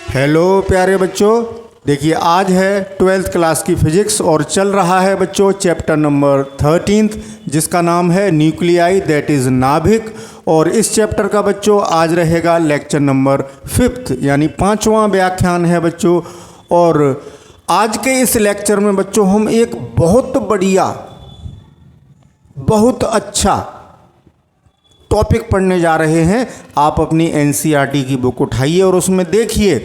Hello प्यारे बच्चों, देखिए आज है 12th क्लास की फिजिक्स और चल रहा है बच्चों चैप्टर नंबर 13 जिसका नाम है न्यूक्लियाई दैट इज़ नाभिक। और इस चैप्टर का बच्चों आज रहेगा लेक्चर नंबर 5th यानी 5वां व्याख्यान है बच्चों। और आज के इस लेक्चर में बच्चों हम एक बहुत बढ़िया बहुत अच्छा टॉपिक पढ़ने जा रहे हैं। आप अपनी एनसीईआरटी की बुक उठाइए और उसमें देखिए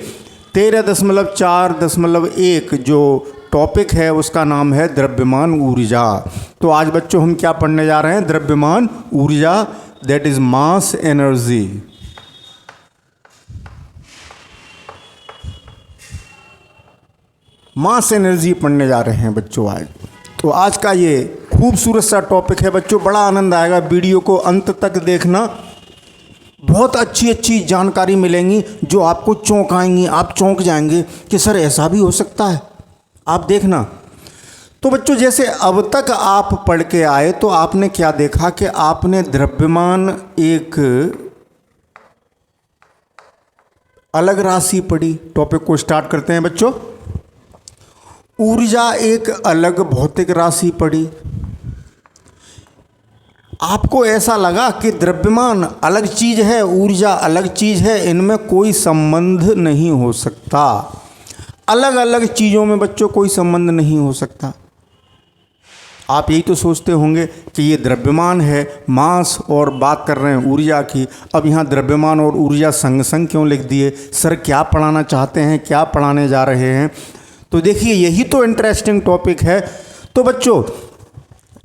13.4.1 जो टॉपिक है उसका नाम है द्रव्यमान ऊर्जा। तो आज बच्चों हम क्या पढ़ने जा रहे हैं? द्रव्यमान ऊर्जा that is mass energy. Mass energy पढ़ने जा रहे हैं बच्चों आज। तो आज का ये खूबसूरत सा टॉपिक है बच्चों, बड़ा आनंद आएगा वीडियो को अंत तक देखना। बहुत अच्छी अच्छी जानकारी मिलेंगी जो आपको चौंकाएंगी, आप चौंक जाएंगे कि सर ऐसा भी हो सकता है। आप देखना। तो बच्चों जैसे अब तक आप पढ़ के आए तो आपने क्या देखा कि आपने द्रव्यमान एक अलग राशि पढ़ी। टॉपिक को स्टार्ट करते हैं बच्चों। ऊर्जा एक अलग भौतिक राशि पढ़ी। आपको ऐसा लगा कि द्रव्यमान अलग चीज़ है, ऊर्जा अलग चीज़ है, इनमें कोई संबंध नहीं हो सकता। अलग अलग चीज़ों में बच्चों कोई संबंध नहीं हो सकता। आप यही तो सोचते होंगे कि ये द्रव्यमान है, मास, और बात कर रहे हैं ऊर्जा की। अब यहाँ द्रव्यमान और ऊर्जा संग संग क्यों लिख दिए? सर क्या पढ़ाना चाहते हैं, क्या पढ़ाने जा रहे हैं? तो देखिए यही तो इंटरेस्टिंग टॉपिक है। तो बच्चों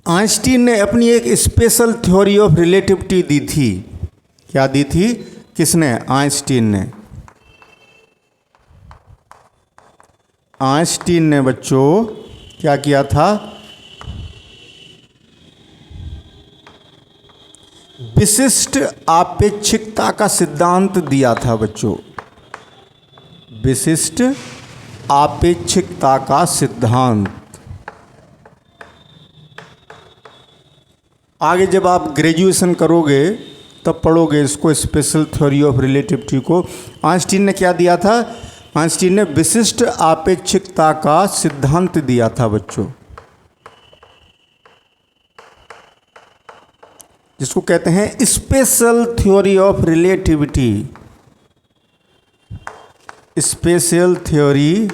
आइंस्टीन ने अपनी एक स्पेशल थ्योरी ऑफ रिलेटिविटी दी थी। क्या दी थी? किसने? आइंस्टीन ने। आइंस्टीन ने बच्चों क्या किया था? विशिष्ट आपेक्षिकता का सिद्धांत दिया था बच्चों। विशिष्ट आपेक्षिकता का सिद्धांत। आगे जब आप ग्रेजुएशन करोगे तब पढ़ोगे इसको, स्पेशल थ्योरी ऑफ रिलेटिविटी को। आइंस्टीन ने क्या दिया था? आइंस्टीन ने विशिष्ट आपेक्षिकता का सिद्धांत दिया था बच्चों, जिसको कहते हैं special theory of relativity. Special theory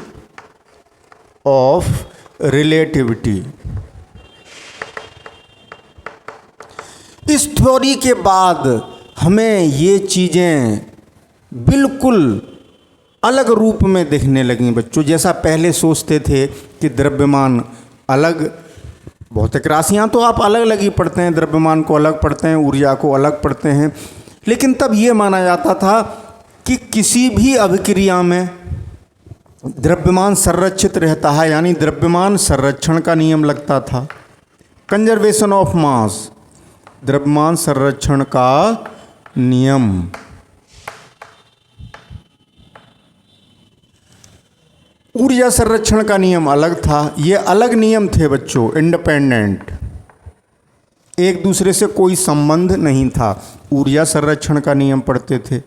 of relativity. इस थ्योरी के बाद हमें ये चीज़ें बिल्कुल अलग रूप में दिखने लगी बच्चों। जैसा पहले सोचते थे कि द्रव्यमान अलग, भौतिक राशियाँ तो आप अलग अलग ही पढ़ते हैं, द्रव्यमान को अलग पढ़ते हैं, ऊर्जा को अलग पढ़ते हैं। लेकिन तब ये माना जाता था कि किसी भी अभिक्रिया में द्रव्यमान संरक्षित रहता है, यानी द्रव्यमान संरक्षण का नियम लगता था। कंजर्वेशन ऑफ मास, द्रव्यमान संरक्षण का नियम। ऊर्जा संरक्षण का नियम अलग था। ये अलग नियम थे बच्चों, इंडिपेंडेंट, एक दूसरे से कोई संबंध नहीं था। ऊर्जा संरक्षण का नियम पढ़ते थे।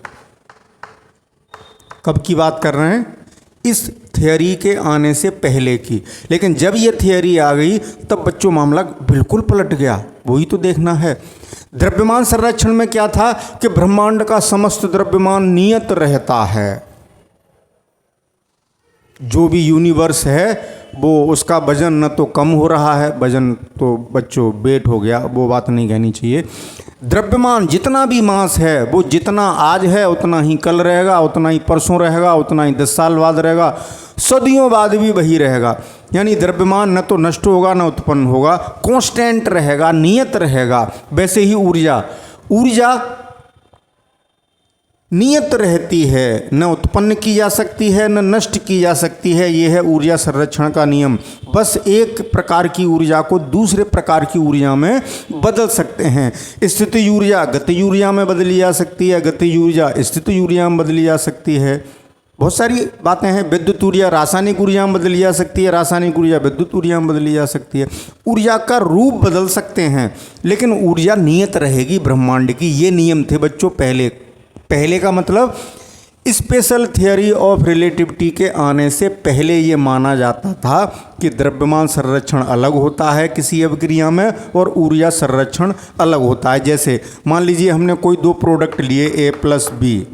कब की बात कर रहे हैं? इस थियरी के आने से पहले की। लेकिन जब ये थियरी आ गई तब बच्चों मामला बिल्कुल पलट गया। वही तो देखना है। द्रव्यमान संरक्षण में क्या था कि ब्रह्मांड का समस्त द्रव्यमान नियत रहता है। जो भी यूनिवर्स है वो उसका वजन न तो कम हो रहा है, वजन तो बच्चों वेट हो गया, वो बात नहीं कहनी चाहिए। द्रव्यमान जितना भी मास है वो जितना आज है उतना ही कल रहेगा, उतना ही परसों रहेगा, उतना ही 10 साल बाद रहेगा, सदियों बाद भी वही रहेगा। यानी द्रव्यमान न तो नष्ट होगा न उत्पन्न होगा, कांस्टेंट रहेगा, नियत रहेगा। वैसे ही ऊर्जा, ऊर्जा नियत रहती है, न उत्पन्न की जा सकती है न नष्ट की जा सकती है। ये है ऊर्जा संरक्षण का नियम। बस एक प्रकार की ऊर्जा को दूसरे प्रकार की ऊर्जा में बदल सकते हैं। स्थिति ऊर्जा गतिज ऊर्जा में बदली जा सकती है, गतिज ऊर्जा स्थिति ऊर्जा में बदली जा सकती है। बहुत सारी बातें हैं। विद्युत ऊर्जा रासायनिक ऊर्जा में बदली जा सकती है, रासायनिक ऊर्जा विद्युत ऊर्जा में बदली जा सकती है। ऊर्जा का रूप बदल सकते हैं लेकिन ऊर्जा नियत रहेगी ब्रह्मांड की। ये नियम थे बच्चों पहले। पहले का मतलब स्पेशल थियरी ऑफ रिलेटिविटी के आने से पहले ये माना जाता था कि द्रव्यमान संरक्षण अलग होता है किसी अभिक्रिया में और ऊर्जा संरक्षण अलग होता है। जैसे मान लीजिए हमने कोई दो प्रोडक्ट लिए A+B,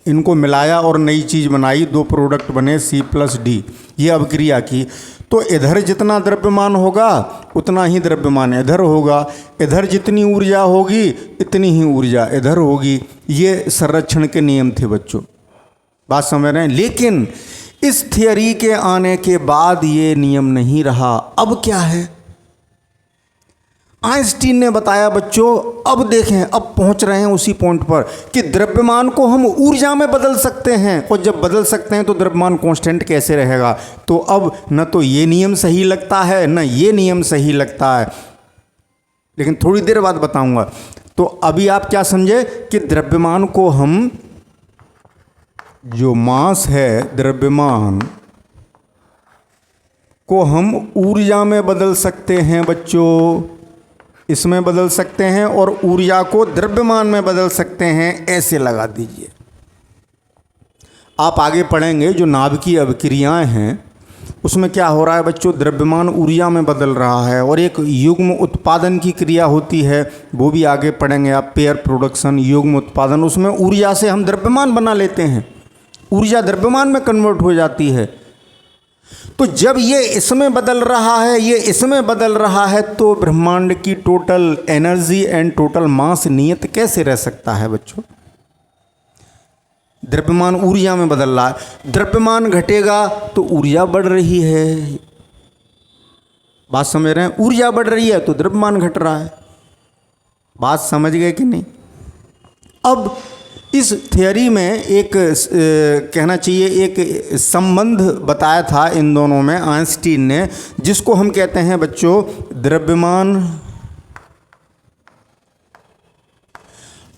इनको मिलाया और नई चीज़ बनाई, दो प्रोडक्ट बने C+D, ये अभिक्रिया की, तो इधर जितना द्रव्यमान होगा उतना ही द्रव्यमान इधर होगा, इधर जितनी ऊर्जा होगी इतनी ही ऊर्जा इधर होगी। ये संरक्षण के नियम थे बच्चों, बात समझ रहे हैं। लेकिन इस थियरी के आने के बाद ये नियम नहीं रहा। अब क्या है, आइंस्टीन ने बताया बच्चों, अब देखें, अब पहुंच रहे हैं उसी पॉइंट पर कि द्रव्यमान को हम ऊर्जा में बदल सकते हैं, और जब बदल सकते हैं तो द्रव्यमान कांस्टेंट कैसे रहेगा। तो अब न तो ये नियम सही लगता है न ये नियम सही लगता है, लेकिन थोड़ी देर बाद बताऊंगा। तो अभी आप क्या समझे कि द्रव्यमान को हम, जो मास है द्रव्यमान को हम ऊर्जा में बदल सकते हैं बच्चों, इसमें बदल सकते हैं, और ऊर्जा को द्रव्यमान में बदल सकते हैं, ऐसे लगा दीजिए। आप आगे पढ़ेंगे जो नाभिकीय अभिक्रियाएं हैं उसमें क्या हो रहा है बच्चों, द्रव्यमान ऊर्जा में बदल रहा है, और एक युग्म उत्पादन की क्रिया होती है, वो भी आगे पढ़ेंगे आप, पेयर प्रोडक्शन, युग्म उत्पादन, उसमें ऊर्जा से हम द्रव्यमान बना लेते हैं, ऊर्जा द्रव्यमान में कन्वर्ट हो जाती है। तो जब ये इसमें बदल रहा है, ये इसमें बदल रहा है, तो ब्रह्मांड की total energy and total mass नियत कैसे रह सकता है बच्चों। द्रव्यमान ऊर्जा में बदल रहा है, द्रव्यमान घटेगा तो ऊर्जा बढ़ रही है, बात समझ रहे हैं, ऊर्जा बढ़ रही है तो द्रव्यमान घट रहा है, बात समझ गए कि नहीं। अब इस थियरी में एक कहना चाहिए एक संबंध बताया था इन दोनों में आइंस्टीन ने, जिसको हम कहते हैं बच्चों द्रव्यमान।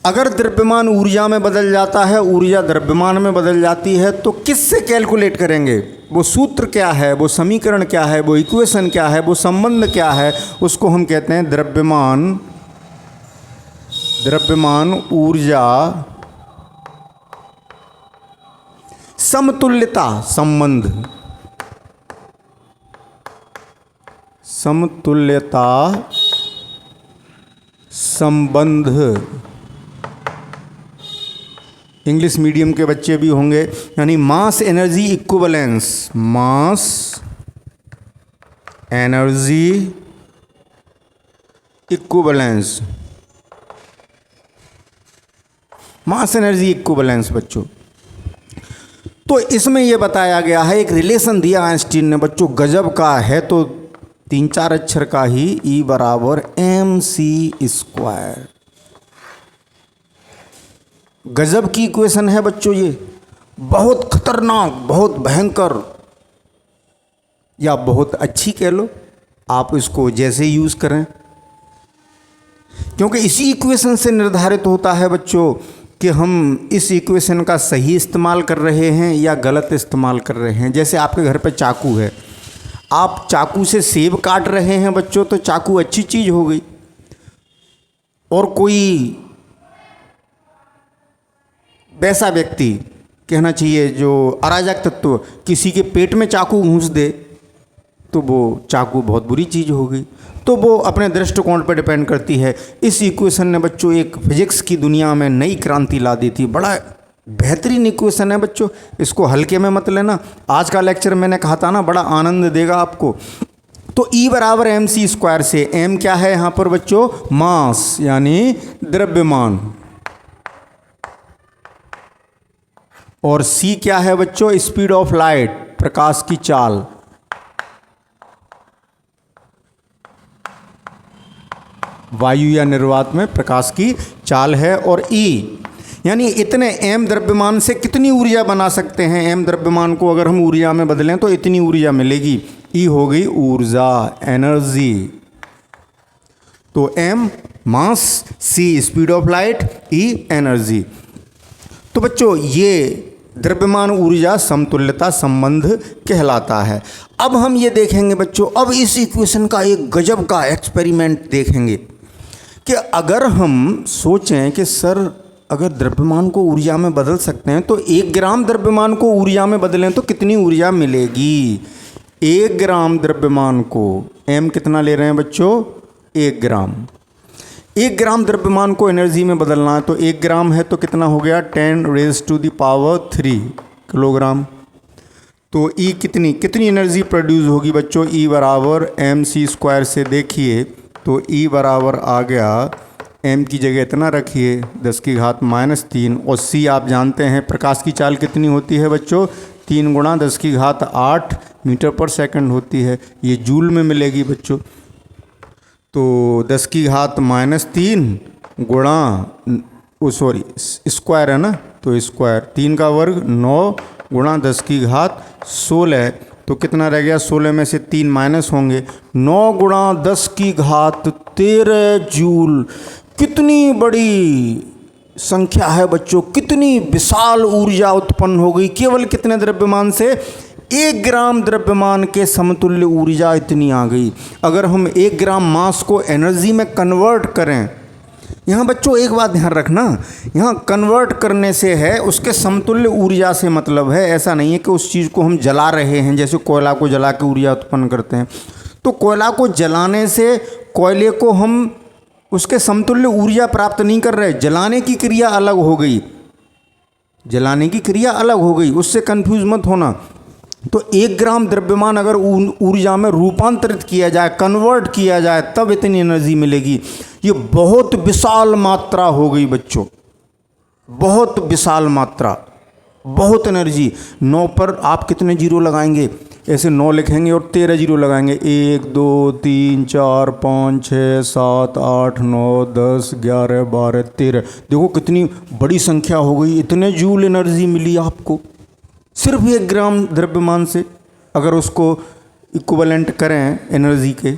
अगर द्रव्यमान ऊर्जा में बदल जाता है, ऊर्जा द्रव्यमान में बदल जाती है, तो किससे कैलकुलेट करेंगे, वो सूत्र क्या है, वो समीकरण क्या है, वो इक्वेशन क्या है, वो संबंध क्या है, उसको हम कहते हैं द्रव्यमान ऊर्जा समतुल्यता संबंध, समतुल्यता संबंध। इंग्लिश मीडियम के बच्चे भी होंगे, यानी mass energy equivalence, mass energy equivalence, mass energy equivalence बच्चों। तो इसमें यह बताया गया है, एक रिलेशन दिया आइंस्टीन ने बच्चों, गजब का है, तो 3-4 अक्षर का ही, E = mc²। गजब की इक्वेशन है बच्चों, ये बहुत खतरनाक, बहुत भयंकर, या बहुत अच्छी कह लो, आप इसको जैसे यूज़ करें, क्योंकि इसी इक्वेशन से निर्धारित होता है बच्चों कि हम इस इक्वेशन का सही इस्तेमाल कर रहे हैं या गलत इस्तेमाल कर रहे हैं। जैसे आपके घर पे चाकू है, आप चाकू से सेब काट रहे हैं बच्चों, तो चाकू अच्छी चीज़ हो गई, और कोई वैसा व्यक्ति, कहना चाहिए जो अराजक तत्व, किसी के पेट में चाकू घुस दे तो वो चाकू बहुत बुरी चीज़ हो गई। तो वो अपने दृष्टिकोण पर डिपेंड करती है। इस इक्वेशन ने बच्चों एक फिजिक्स की दुनिया में नई क्रांति ला दी थी। बड़ा बेहतरीन इक्वेशन है बच्चों, इसको हल्के में मत लेना। आज का लेक्चर मैंने कहा था ना, बड़ा आनंद देगा आपको। तो E = mc² से m क्या है यहाँ पर बच्चों, मास यानी द्रव्यमान, और c क्या है बच्चों, स्पीड ऑफ लाइट, प्रकाश की चाल। वायु या निर्वात में प्रकाश की चाल है। और E यानी इतने m द्रव्यमान से कितनी ऊर्जा बना सकते हैं। m द्रव्यमान को अगर हम ऊर्जा में बदलें तो इतनी ऊर्जा मिलेगी। E हो गई ऊर्जा, एनर्जी। तो m mass, c speed of light, E energy. तो बच्चों ये द्रव्यमान ऊर्जा समतुल्यता संबंध कहलाता है। अब हम ये देखेंगे बच्चों, अब इस इक्वेशन का एक गजब का एक्सपेरिमेंट देखेंगे कि अगर हम सोचें कि सर अगर द्रव्यमान को ऊर्जा में बदल सकते हैं तो 1 ग्राम द्रव्यमान को ऊर्जा में बदलें तो कितनी ऊर्जा मिलेगी? 1 ग्राम द्रव्यमान को, m कितना ले रहे हैं बच्चों? 1 ग्राम। 1 ग्राम द्रव्यमान को एनर्जी में बदलना है तो 1 ग्राम है तो कितना हो गया? 10⁻³ किलोग्राम। तो E कितनी एनर्जी प्रोड्यूस होगी बच्चों? E बराबर mc² से देखिए तो E बराबर आ गया, m की जगह इतना रखिए 10⁻³ और C आप जानते हैं प्रकाश की चाल कितनी होती है बच्चों? 3 × 10⁸ मीटर पर सेकंड होती है। ये जूल में मिलेगी बच्चों। तो 10⁻³ गुणा स्क्वायर है ना, तो स्क्वायर 3 का वर्ग 9 × 10⁻16 तो कितना रह गया? 16 में से 3 माइनस होंगे, 9 × 10⁻13 जूल। कितनी बड़ी संख्या है बच्चों, कितनी विशाल ऊर्जा उत्पन्न हो गई केवल कितने द्रव्यमान से? 1 ग्राम द्रव्यमान के समतुल्य ऊर्जा इतनी आ गई। अगर हम 1 ग्राम मास को एनर्जी में कन्वर्ट करें, यहाँ बच्चों एक बात ध्यान रखना, यहाँ कन्वर्ट करने से है उसके समतुल्य ऊर्जा से मतलब है। ऐसा नहीं है कि उस चीज़ को हम जला रहे हैं, जैसे कोयला को जला के ऊर्जा उत्पन्न करते हैं। तो कोयला को जलाने से कोयले को हम उसके समतुल्य ऊर्जा प्राप्त नहीं कर रहे, जलाने की क्रिया अलग हो गई, जलाने की क्रिया अलग हो गई, उससे कंफ्यूज मत होना। तो 1 ग्राम द्रव्यमान अगर ऊर्जा में रूपांतरित किया जाए, कन्वर्ट किया जाए, तब इतनी एनर्जी मिलेगी। ये बहुत विशाल मात्रा हो गई बच्चों, बहुत विशाल मात्रा, बहुत एनर्जी। 9 पर आप कितने जीरो लगाएंगे? ऐसे 9 लिखेंगे और 13 जीरो लगाएंगे। 1 2 3 4 5 6 7 8 9 10 11 12 13। देखो कितनी बड़ी संख्या हो गई, इतने जूल एनर्जी मिली आपको सिर्फ 1 ग्राम द्रव्यमान से। अगर उसको इक्विवेलेंट करें एनर्जी के,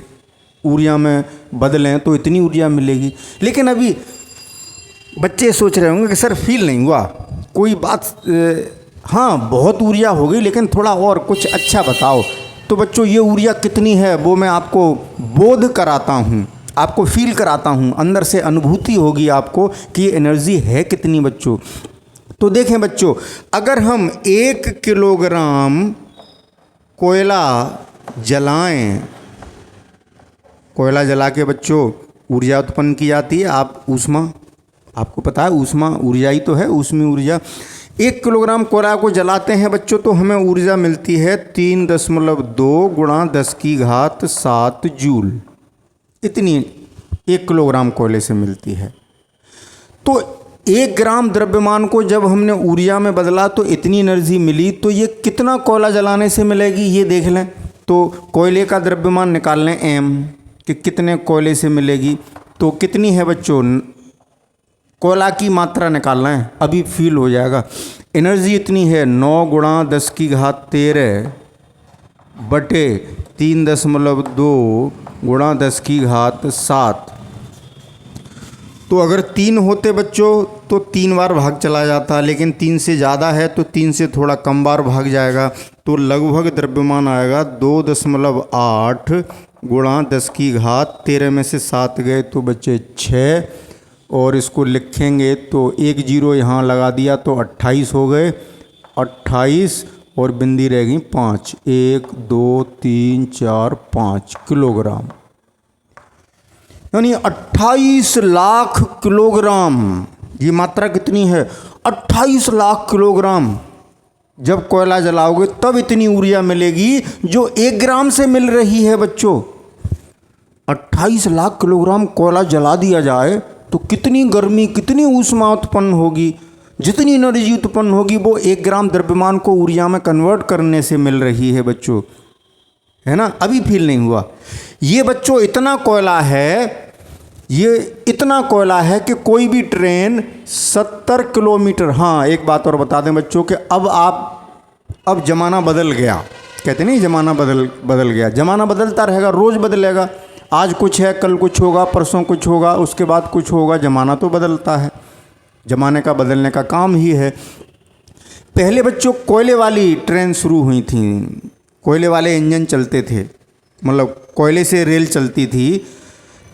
ऊर्जा में बदलें तो इतनी ऊर्जा मिलेगी। लेकिन अभी बच्चे सोच रहे होंगे कि सर फील नहीं हुआ कोई बात, हाँ बहुत ऊर्जा हो गई लेकिन थोड़ा और कुछ अच्छा बताओ। तो बच्चों ये ऊर्जा कितनी है वो मैं आपको बोध कराता हूँ, आपको फील कराता हूँ, अंदर से अनुभूति होगी आपको कि ये एनर्जी है कितनी बच्चों। तो देखें बच्चों, अगर हम 1 किलोग्राम कोयला जलाएं, कोयला जला के बच्चों ऊर्जा उत्पन्न की जाती है। आप ऊष्मा, आपको पता है ऊष्मा ऊर्जा ही तो है, ऊष्मी ऊर्जा। 1 किलोग्राम कोयला को जलाते हैं बच्चों तो हमें ऊर्जा मिलती है 3.2 × 10⁻7 जूल। इतनी 1 किलोग्राम कोयले से मिलती है। तो 1 ग्राम द्रव्यमान को जब हमने ऊर्जा में बदला तो इतनी एनर्जी मिली। तो ये कितना कोयला जलाने से मिलेगी ये देख लें। तो कोयले का द्रव्यमान निकाल लें m, कि कितने कोयले से मिलेगी। तो कितनी है बच्चों, कोयला की मात्रा निकालना है, अभी फील हो जाएगा। एनर्जी इतनी है 9 × 10⁻13 बटे 3.2 × 10⁻7। तो अगर 3 होते बच्चों तो 3 बार भाग चला जाता, लेकिन 3 से ज़्यादा है तो 3 से थोड़ा कम बार भाग जाएगा। तो लगभग द्रव्यमान आएगा 2.8 × 10⁻13 में से 7 गए तो बच्चे 6, और इसको लिखेंगे तो 1 जीरो यहाँ लगा दिया तो 28 हो गए, 28 और बिंदी रह गई 5, 1 2 3 4 5 किलोग्राम, यानी 28 लाख किलोग्राम। ये मात्रा कितनी है? 28 लाख किलोग्राम। जब कोयला जलाओगे तब इतनी ऊर्जा मिलेगी जो 1 ग्राम से मिल रही है बच्चों। 28 लाख किलोग्राम कोयला जला दिया जाए तो कितनी गर्मी, कितनी ऊष्मा उत्पन्न होगी। जितनी एनर्जी उत्पन्न होगी वो 1 ग्राम द्रव्यमान को ऊर्जा में कन्वर्ट करने से मिल रही है बच्चों, है ना। अभी फील नहीं हुआ। ये बच्चों इतना कोयला है, ये इतना कोयला है कि कोई भी ट्रेन 70 किलोमीटर। हाँ एक बात और बता दें बच्चों कि अब ज़माना बदल गया, कहते नहीं ज़माना बदल गया। ज़माना बदलता रहेगा, रोज़ बदलेगा। आज कुछ है, कल कुछ होगा, परसों कुछ होगा, उसके बाद कुछ होगा। ज़माना तो बदलता है, ज़माने का बदलने का काम ही है। पहले बच्चों कोयले वाली ट्रेन शुरू हुई थी, कोयले वाले इंजन चलते थे, मतलब कोयले से रेल चलती थी।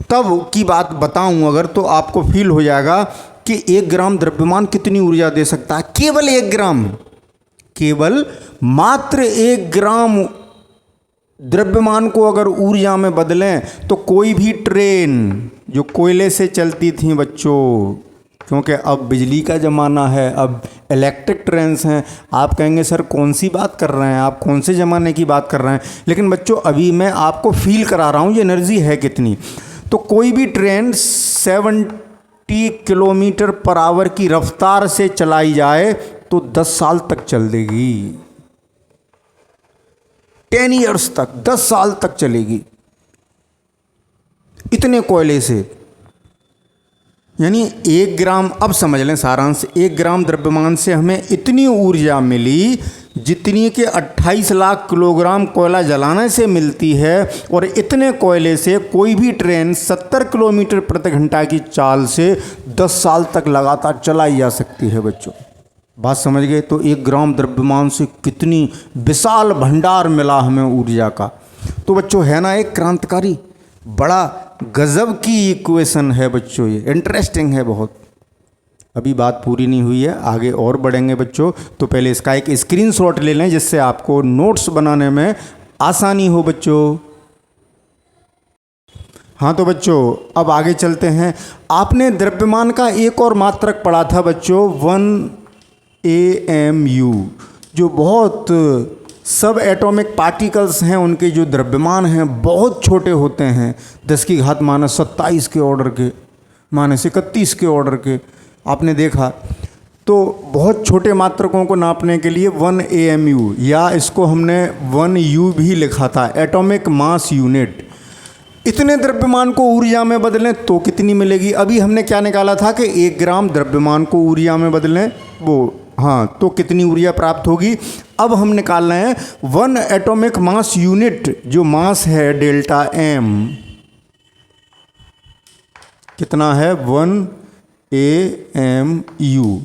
तब की बात बताऊं अगर तो आपको फील हो जाएगा कि 1 ग्राम द्रव्यमान कितनी ऊर्जा दे सकता है। केवल 1 ग्राम, केवल मात्र 1 ग्राम द्रव्यमान को अगर ऊर्जा में बदलें तो कोई भी ट्रेन जो कोयले से चलती थी बच्चों, क्योंकि अब बिजली का ज़माना है, अब इलेक्ट्रिक ट्रेन्स हैं। आप कहेंगे सर कौन सी बात कर रहे हैं आप, कौन से ज़माने की बात कर रहे हैं, लेकिन बच्चों अभी मैं आपको फील करा रहा हूँ ये एनर्जी है कितनी। तो कोई भी ट्रेन 70 किलोमीटर पर आवर की रफ्तार से चलाई जाए तो 10 साल तक चल देगी, 10 ईयर्स तक, 10 साल तक चलेगी इतने कोयले से। यानी 1 ग्राम, अब समझ लें सारांश, 1 ग्राम द्रव्यमान से हमें इतनी ऊर्जा मिली जितनी कि 28 लाख किलोग्राम कोयला जलाने से मिलती है, और इतने कोयले से कोई भी ट्रेन 70 किलोमीटर प्रति घंटा की चाल से 10 साल तक लगातार चलाई जा सकती है बच्चों। बात समझ गए। तो 1 ग्राम द्रव्यमान से कितनी विशाल भंडार मिला हमें ऊर्जा का। तो बच्चों है ना एक क्रांतिकारी, बड़ा गजब की इक्वेशन है बच्चों, ये इंटरेस्टिंग है बहुत। अभी बात पूरी नहीं हुई है, आगे और बढ़ेंगे बच्चों। तो पहले इसका एक स्क्रीनशॉट ले लें जिससे आपको नोट्स बनाने में आसानी हो बच्चों। हाँ तो बच्चों अब आगे चलते हैं। आपने द्रव्यमान का एक और मात्रक पढ़ा था बच्चों, 1 AMU, जो बहुत सब एटॉमिक पार्टिकल्स हैं उनके जो द्रव्यमान हैं बहुत छोटे होते हैं, 10 की घात माइनस 27 के ऑर्डर के, माइनस 31 के ऑर्डर के, आपने देखा। तो बहुत छोटे मात्रकों को नापने के लिए 1 AMU, या इसको हमने 1U भी लिखा था, एटॉमिक मास यूनिट। इतने द्रव्यमान को ऊर्जा में बदलें तो कितनी मिलेगी। अभी हमने क्या निकाला था कि 1 ग्राम द्रव्यमान को ऊर्जा में बदलें, वो हाँ, तो कितनी ऊर्जा प्राप्त होगी। अब हम निकाल रहे हैं 1 एटॉमिक मास यूनिट, जो मास है डेल्टा M, कितना है 1 AMU।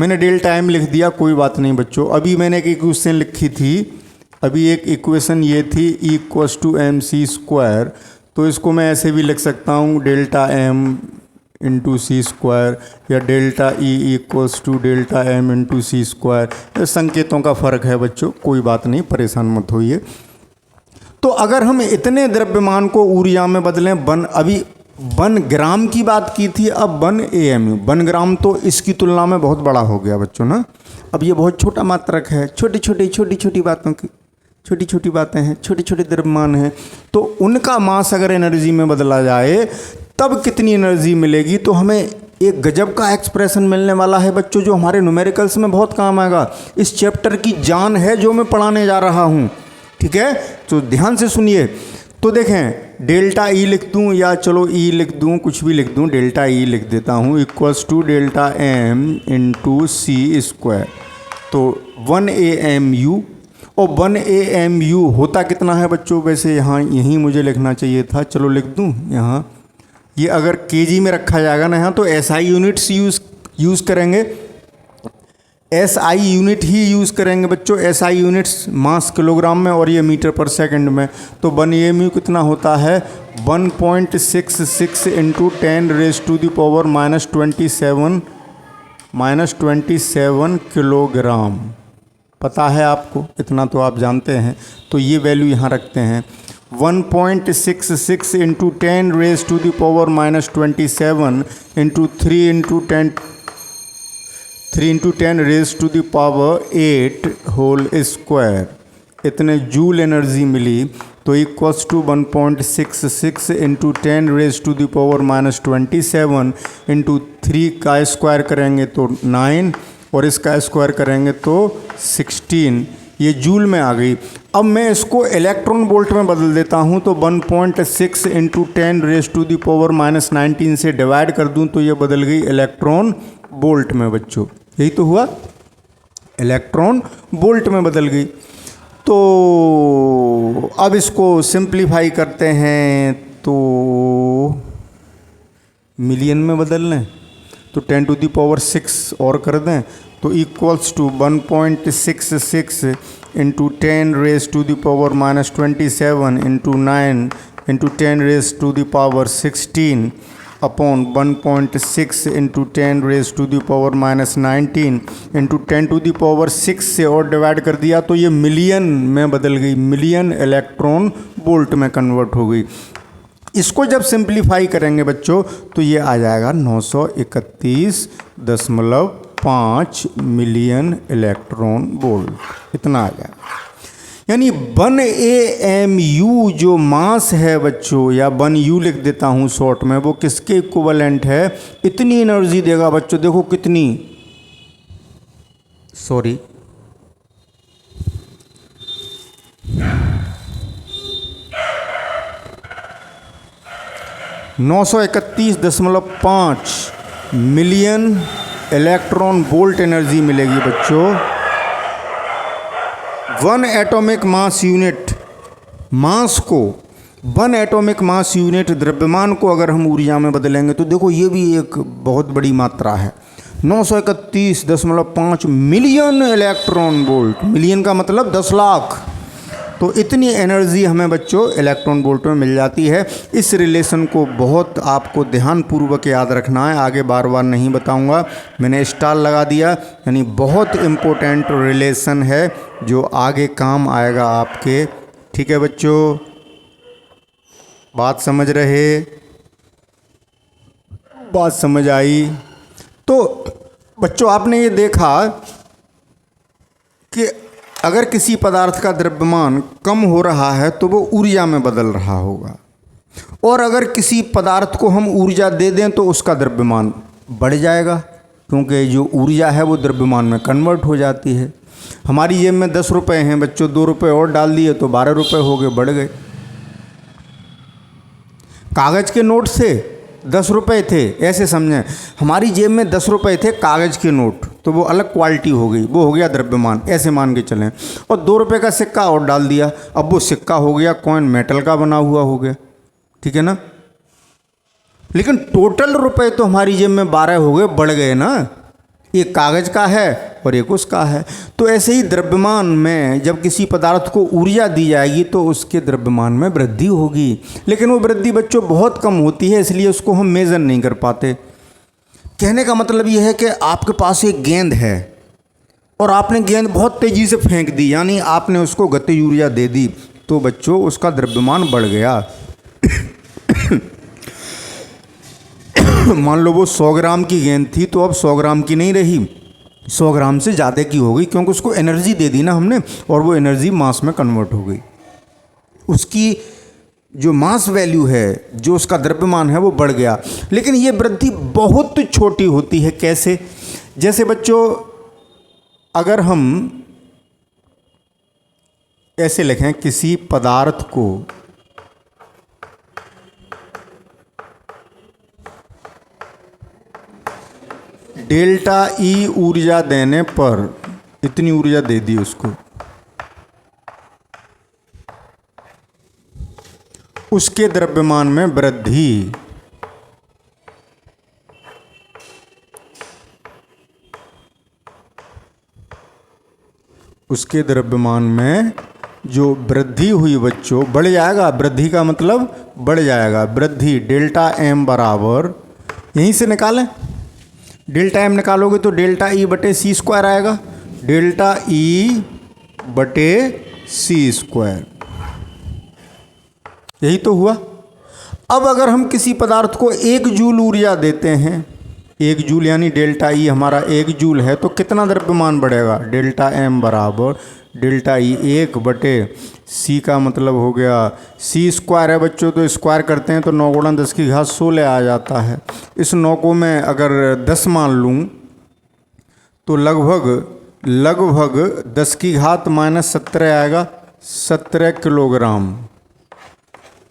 मैंने डेल्टा M लिख दिया, कोई बात नहीं बच्चों। अभी मैंने एक इक्वेशन लिखी थी, अभी एक इक्वेशन ये थी E=mc², तो इसको मैं ऐसे भी लिख सकता हूँ डेल्टा M इंटू c², या delta E delta M into c²। संकेतों का फ़र्क है बच्चों, कोई बात नहीं, परेशान मत होइए। तो अगर हम इतने द्रव्यमान को ऊर्जा में बदलें, अभी 1 ग्राम की बात की थी, अब 1 AMU, 1 ग्राम तो इसकी तुलना में बहुत बड़ा हो गया बच्चों ना। अब ये बहुत छोटा मात्रक है, छोटी छोटी बातों की छोटी छोटी बातें हैं, छोटे छोटे द्रव्यमान हैं, तो उनका मास अगर एनर्जी में बदला जाए तब कितनी एनर्जी मिलेगी। तो हमें एक गजब का एक्सप्रेशन मिलने वाला है बच्चों, जो हमारे न्यूमेरिकल्स में बहुत काम आएगा। इस चैप्टर की जान है जो मैं पढ़ाने जा रहा हूँ, ठीक है, तो ध्यान से सुनिए। तो देखें, डेल्टा E लिख दूँ, या चलो E लिख दूँ, कुछ भी लिख दूँ, डेल्टा E लिख देता हूँ, equals to delta M into c²। तो 1 AMU, और 1 AMU होता कितना है बच्चों, वैसे यहाँ यहीं मुझे लिखना चाहिए था, चलो लिख दूँ यहाँ। ये अगर केजी में रखा जाएगा ना यहाँ, तो SI यूनिट्स यूज़ करेंगे, SI यूनिट ही यूज़ करेंगे बच्चों। SI यूनिट्स मास किलोग्राम में और ये मीटर पर सेकंड में। तो 1 AMU कितना होता है, 1.66 इंटू 10⁻27 किलोग्राम। पता है आपको, इतना तो आप जानते हैं। तो ये वैल्यू यहाँ रखते हैं, 1.66 into 10⁻27 into 3 into 10⁻8 whole square, इतने जूल एनर्जी मिली। तो इक्वल्स टू 1.66 इंटू 10⁻27 इंटू 3 का स्क्वायर करेंगे तो 9, और इसका स्क्वायर करेंगे तो 16, ये जूल में आ गई। अब मैं इसको इलेक्ट्रॉन वोल्ट में बदल देता हूँ, तो 1.6 इंटू 10⁻19 से डिवाइड कर दूँ तो ये बदल गई इलेक्ट्रॉन वोल्ट में बच्चों। यही तो हुआ, इलेक्ट्रॉन वोल्ट में बदल गई। तो अब इसको सिंप्लीफाई करते हैं तो मिलियन में बदल लें, तो 10⁻6 और कर दें, तो equals to 1.66 into 10⁻⁻27 into 9 into 10⁻16। Upon 1.6 into 10⁻⁻19 into 10⁻6 से और डिवाइड कर दिया तो ये मिलियन में बदल गई, मिलियन इलेक्ट्रॉन वोल्ट में कन्वर्ट हो गई। इसको जब सिंप्लीफाई करेंगे बच्चों तो ये आ जाएगा 931.5 मिलियन इलेक्ट्रॉन वोल्ट, इतना आ जाएगा। यानी 1 AMU जो मास है बच्चों, या 1U लिख देता हूँ शॉर्ट में, वो किसके इक्विवेलेंट है, इतनी एनर्जी देगा बच्चों। देखो कितनी, sorry 931.5 million electron volt energy मिलेगी बच्चों। 1 एटॉमिक मास यूनिट, मास को 1 एटॉमिक मास यूनिट द्रव्यमान को अगर हम ऊर्जा में बदलेंगे तो देखो ये भी एक बहुत बड़ी मात्रा है। 931.5 मिलियन इलेक्ट्रॉन वोल्ट, मिलियन का मतलब 10 लाख, तो इतनी एनर्जी हमें बच्चों इलेक्ट्रॉन वोल्ट में मिल जाती है। इस रिलेशन को बहुत आपको ध्यानपूर्वक याद रखना है, आगे बार बार नहीं बताऊंगा, मैंने स्टार लगा दिया। यानी बहुत इम्पोर्टेंट रिलेशन है जो आगे काम आएगा आपके। ठीक है बच्चों, बात समझ रहे, बात समझ आई? तो बच्चों आपने ये देखा कि अगर किसी पदार्थ का द्रव्यमान कम हो रहा है तो वो ऊर्जा में बदल रहा होगा, और अगर किसी पदार्थ को हम ऊर्जा दे दें तो उसका द्रव्यमान बढ़ जाएगा, क्योंकि जो ऊर्जा है वो द्रव्यमान में कन्वर्ट हो जाती है। हमारी जेब में 10 रुपये हैं बच्चों, 2 रुपये और डाल दिए तो 12 रुपये हो गए, बढ़ गए। कागज़ के नोट से 10 रुपये थे, ऐसे समझें हमारी जेब में 10 रुपये थे कागज़ के नोट, तो वो अलग क्वालिटी हो गई, वो हो गया द्रव्यमान, ऐसे मान के चलें। और 2 रुपये का सिक्का और डाल दिया, अब वो सिक्का हो गया कॉइन, मेटल का बना हुआ हो गया, ठीक है ना। लेकिन टोटल रुपए तो हमारी जेब में 12 हो गए, बढ़ गए ना, एक कागज़ का है और एक उसका है। तो ऐसे ही द्रव्यमान में जब किसी पदार्थ को ऊर्जा दी जाएगी तो उसके द्रव्यमान में वृद्धि होगी, लेकिन वो वृद्धि बच्चों बहुत कम होती है, इसलिए उसको हम मेज़र नहीं कर पाते। कहने का मतलब ये है कि आपके पास एक गेंद है और आपने गेंद बहुत तेज़ी से फेंक दी, यानी आपने उसको गति ऊर्जा दे दी, तो बच्चों उसका द्रव्यमान बढ़ गया। मान लो वो 100 ग्राम की गेंद थी तो अब 100 ग्राम की नहीं रही, 100 ग्राम से ज़्यादा की हो गई, क्योंकि उसको एनर्जी दे दी ना हमने, और वो एनर्जी मास में कन्वर्ट हो गई। उसकी जो मास वैल्यू है, जो उसका द्रव्यमान है, वो बढ़ गया। लेकिन ये वृद्धि बहुत छोटी होती है। कैसे? जैसे बच्चों अगर हम ऐसे लिखें, किसी पदार्थ को डेल्टा ई ऊर्जा देने पर, इतनी ऊर्जा दे दी उसको, उसके द्रव्यमान में वृद्धि उसके द्रव्यमान में जो वृद्धि हुई बच्चों, बढ़ जाएगा। वृद्धि का मतलब बढ़ जाएगा, वृद्धि डेल्टा एम बराबर, यहीं से निकालें, डेल्टा एम निकालोगे तो डेल्टा ई बटे सी स्क्वायर आएगा, डेल्टा ई बटे सी स्क्वायर, यही तो हुआ। अब अगर हम किसी पदार्थ को 1 जूल ऊर्जा देते हैं, 1 जूल यानी डेल्टा ई हमारा 1 जूल है, तो कितना द्रव्यमान बढ़ेगा? डेल्टा एम बराबर डेल्टा ई 1 बटे सी का मतलब हो गया सी स्क्वायर है बच्चों, तो स्क्वायर करते हैं तो 9 गुणा 10 की घात 16 आ जाता है। इस 9 को मैं अगर 10 मान लूँ तो लगभग 10 की घात -17 आएगा, 17 किलोग्राम।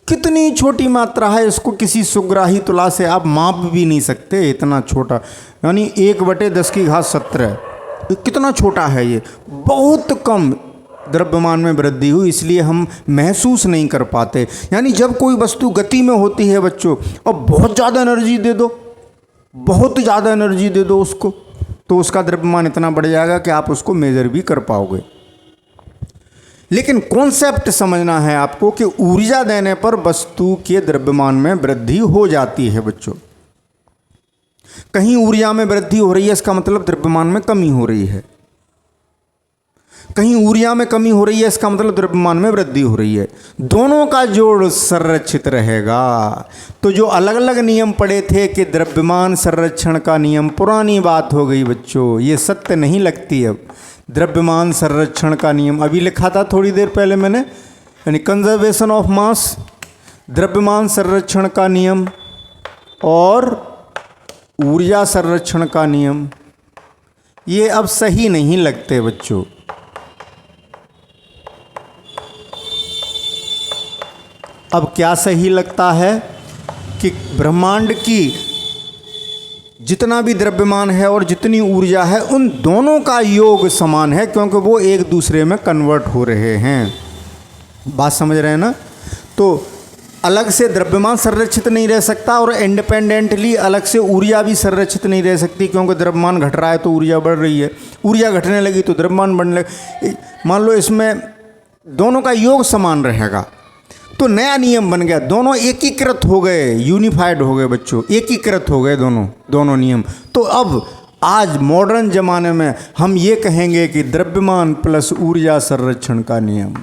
कितनी छोटी मात्रा है, इसको किसी सुग्राही तुला से आप माप भी नहीं सकते, इतना छोटा, यानी 1 बटे 10 की घात 17, कितना छोटा है ये, बहुत कम द्रव्यमान में वृद्धि हुई, इसलिए हम महसूस नहीं कर पाते। यानी जब कोई वस्तु गति में होती है बच्चों और बहुत ज़्यादा एनर्जी दे दो, बहुत ज़्यादा एनर्जी दे दो उसको, तो उसका द्रव्यमान इतना बढ़ जाएगा कि आप उसको मेजर भी कर पाओगे। लेकिन कॉन्सेप्ट समझना है आपको कि ऊर्जा देने पर वस्तु के द्रव्यमान में वृद्धि हो जाती है बच्चों। कहीं ऊर्जा में वृद्धि हो रही है, इसका मतलब द्रव्यमान में कमी हो रही है। कहीं ऊर्जा में कमी हो रही है, इसका मतलब द्रव्यमान में वृद्धि हो रही है। दोनों का जोड़ संरक्षित रहेगा। तो जो अलग अलग नियम पढ़े थे कि द्रव्यमान संरक्षण का नियम, पुरानी बात हो गई बच्चों, ये सत्य नहीं लगती अब। द्रव्यमान संरक्षण का नियम अभी लिखा था थोड़ी देर पहले मैंने, यानी कंजर्वेशन ऑफ मास, द्रव्यमान संरक्षण का नियम और ऊर्जा संरक्षण का नियम, ये अब सही नहीं लगते बच्चों। अब क्या सही लगता है कि ब्रह्मांड की जितना भी द्रव्यमान है और जितनी ऊर्जा है, उन दोनों का योग समान है, क्योंकि वो एक दूसरे में कन्वर्ट हो रहे हैं। बात समझ रहे हैं ना? तो अलग से द्रव्यमान संरक्षित नहीं रह सकता और इंडिपेंडेंटली अलग से ऊर्जा भी संरक्षित नहीं रह सकती, क्योंकि द्रव्यमान घट रहा है तो ऊर्जा बढ़ रही है, ऊर्जा घटने लगी तो द्रव्यमान बढ़ने लगे। मान लो इसमें दोनों का योग समान रहेगा तो नया नियम बन गया, दोनों एकीकृत हो गए, यूनिफाइड हो गए बच्चों, एकीकृत हो गए दोनों नियम। तो अब आज मॉडर्न ज़माने में हम ये कहेंगे कि द्रव्यमान प्लस ऊर्जा संरक्षण का नियम।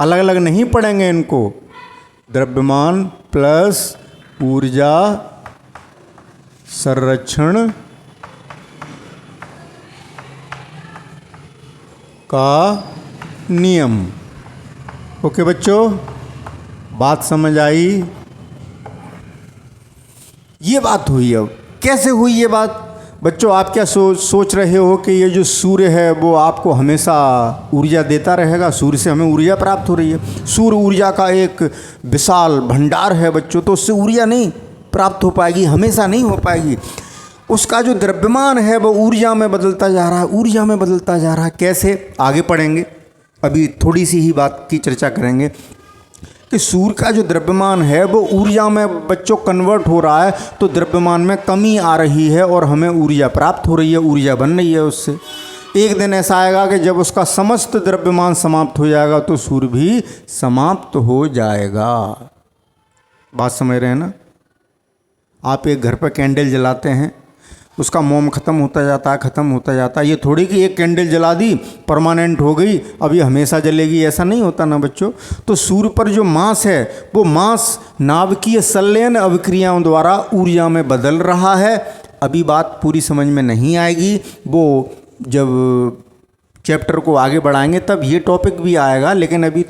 अलग अलग नहीं पढ़ेंगे इनको, द्रव्यमान प्लस ऊर्जा संरक्षण का नियम। ओके बच्चों, बात समझ आई? ये बात हुई। अब कैसे हुई ये बात बच्चों? आप क्या सोच रहे हो कि ये जो सूर्य है वो आपको हमेशा ऊर्जा देता रहेगा? सूर्य से हमें ऊर्जा प्राप्त हो रही है, सूर्य ऊर्जा का एक विशाल भंडार है बच्चों, तो उससे ऊर्जा नहीं प्राप्त हो पाएगी, हमेशा नहीं हो पाएगी। उसका जो द्रव्यमान है वो ऊर्जा में बदलता जा रहा है, ऊर्जा में बदलता जा रहा है। कैसे? आगे पढ़ेंगे, अभी थोड़ी सी ही बात की चर्चा करेंगे कि सूर्य का जो द्रव्यमान है वो ऊर्जा में बच्चों कन्वर्ट हो रहा है, तो द्रव्यमान में कमी आ रही है और हमें ऊर्जा प्राप्त हो रही है, ऊर्जा बन रही है उससे। एक दिन ऐसा आएगा कि जब उसका समस्त द्रव्यमान समाप्त हो जाएगा तो सूर्य भी समाप्त हो जाएगा। बात समझ रहे हैं ना? आप एक घर पर कैंडल जलाते हैं, उसका मोम ख़त्म होता जाता है, ख़त्म होता जाता है। ये थोड़ी कि एक कैंडल जला दी परमानेंट हो गई, अब ये हमेशा जलेगी, ऐसा नहीं होता ना बच्चों। तो सूर्य पर जो मास है वो मास नाभिकीय संलयन अभिक्रियाओं द्वारा ऊर्जा में बदल रहा है। अभी बात पूरी समझ में नहीं आएगी, वो जब चैप्टर को आगे बढ़ाएंगे तब ये टॉपिक भी आएगा, लेकिन अभी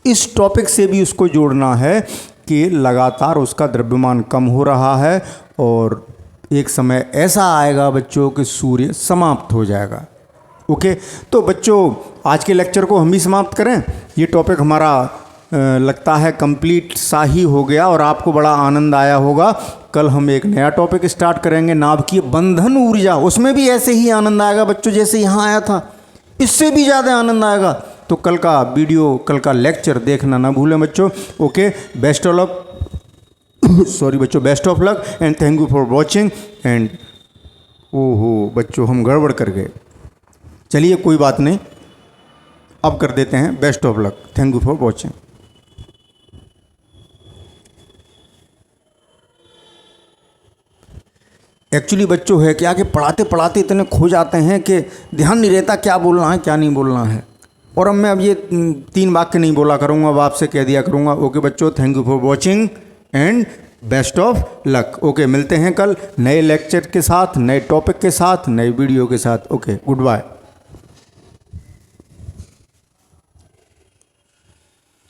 इस टॉपिक से भी उसको जोड़ना है कि लगातार उसका द्रव्यमान कम हो रहा है और एक समय ऐसा आएगा बच्चों कि सूर्य समाप्त हो जाएगा। ओके, तो बच्चों आज के लेक्चर को हम भी समाप्त करें। ये टॉपिक हमारा लगता है कंप्लीट सा ही हो गया और आपको बड़ा आनंद आया होगा। कल हम एक नया टॉपिक स्टार्ट करेंगे, नाभिकीय बंधन ऊर्जा। उसमें भी ऐसे ही आनंद आएगा बच्चों जैसे यहाँ आया था, इससे भी ज़्यादा आनंद आएगा। तो कल का वीडियो, कल का लेक्चर देखना ना भूलें बच्चों। Okay, best of luck, sorry बच्चों, best of luck and thank you for watching. And ओहो बच्चों, हम गड़बड़ कर गए। चलिए कोई बात नहीं, अब कर देते हैं best of luck, thank you for watching. Actually बच्चों है क्या कि पढ़ाते पढ़ाते इतने खो जाते हैं कि ध्यान नहीं रहता क्या बोलना है क्या नहीं बोलना है। और अब मैं अब ये 3 वाक्य नहीं बोला करूँगा, अब आपसे कह दिया करूँगा। ओके बच्चों, thank you for watching and best of luck. Okay, मिलते हैं कल नए लेक्चर के साथ, नए टॉपिक के साथ, नए वीडियो के साथ। Okay, good bye.